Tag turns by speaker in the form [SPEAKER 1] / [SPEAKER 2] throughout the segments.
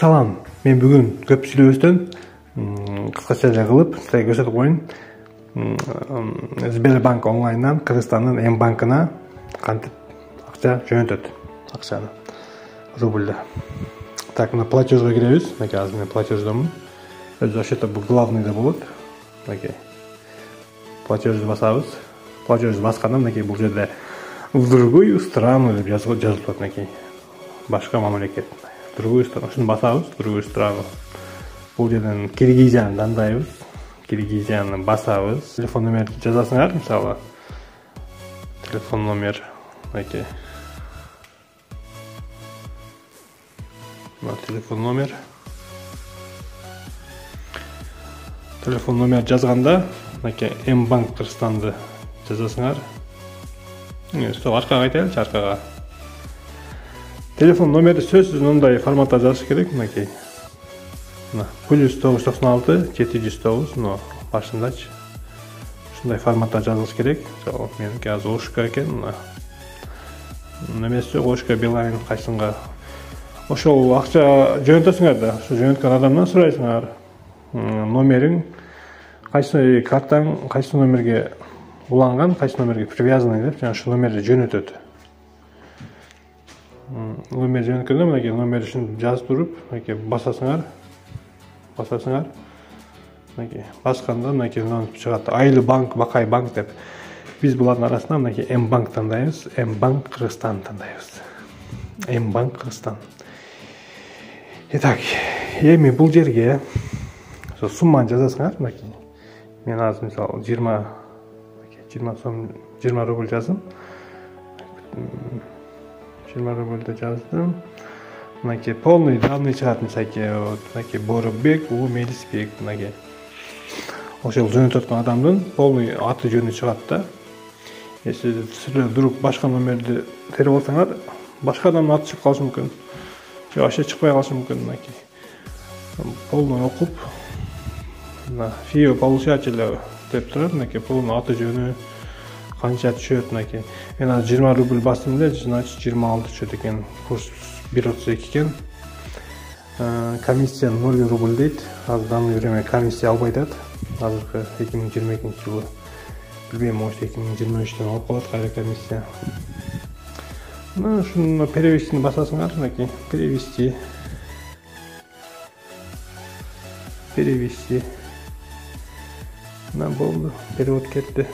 [SPEAKER 1] Салам, мен бүгін көп сүйлөбөстөн кыскача эле кылып силерге көрсөтүп коеюн. Сбербанк онлайндан Кыргызстандын М-банкына кантип акча жөнөтөт, акчаны рубльда. Так, мына платежга киребиз. Мынакей азыр мен платеждомун. Өзү ошто бул главныйда болот. Мынакей платежди басабыз. Платежди басканда мынакей бул жерде в другую страну деп жазылат. Мынакей башка мамлекет. Другую страну. Шуну басабыз, другую страну. Бул жерден Киргизияны тандайбыз. Киргизияны басабыз. Телефон номерди жазасыңар, мисалы. Телефон номер мынакей. Телефон номер жазганда мынакей М-банк Кыргызстанды жазасыңар. Сол аркага айтайлычы, аркага. Телефон номерди сөзсүз мындай форматта жазыш керек, мынакей. Мына +996 709, но башындачы. Ушундай форматта жазылыш керек. Меники азыр Ошка экен, мына. Немесе Ошка Билайн кайсынга. Ошол акча жөнөтөсүңөр да, ошо жөнөткөн адамдан сурайсыңар. Номериң кайсы картаң кайсы номерге уланган, кайсы номерге привязанный деп, жана ошол номерди жөнөтөт. Номер жөнөткөндө мынакей номер үчүн жазып туруп, мынакей басасыңар. Мынакей басканда мынакей чыгат Айлы банк, Бакай банк деп. Биз булардын арасынан мынакей М-банк тандайбыз, М-банк Кыргызстан тандайбыз. М-банк Кыргызстан. Итак, эми бул жерге сумманы жазасыңар, мынакей. Мен азыр мисалы 20 сом 20 рубль жаздым. 20 рубльді жаздым. Мынакей полный данный чыгат, мынакей Боробек, Мелисбек, мынакей. Ошол жөнөтөт адамдын полный аты жөнү чыгат да. Если силер вдруг башка номерди терип алсаңар, башка адамдын аты чыгып калышы мүмкүн. Же вообще чыкпай калышы мүмкүн, мынакей. Полный окуп, фио получателя деп турат, мынакей полный аты жөнү канча түшөт, мынакей. Мен азыр 20 рубль бастым эле, значит 26 түшөт экен. Курс 1.32 экен. Комиссия 0 рубль дейт. Азыр данный время комиссия албай атат. Азыркы 2022 жылы. Билбейм, может 2023-тен алып калат кайра комиссия. Ушуну перевестини басасыңар, мынакей. Перевести. Болду. Перевод кетти.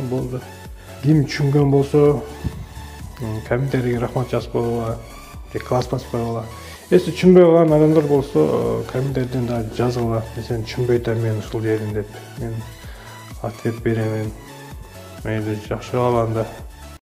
[SPEAKER 1] Болду. Ким түшүнгөн болсо, комментарийге рахмат жазып койгула, же класс басып койгула. Если түшүнбөй калган адамдар болсо, комментарийден да жазгыла. Сен түшүнбөй атам мен ушул жерин деп. Мен ответ беремин. Мейли жакшы калганда.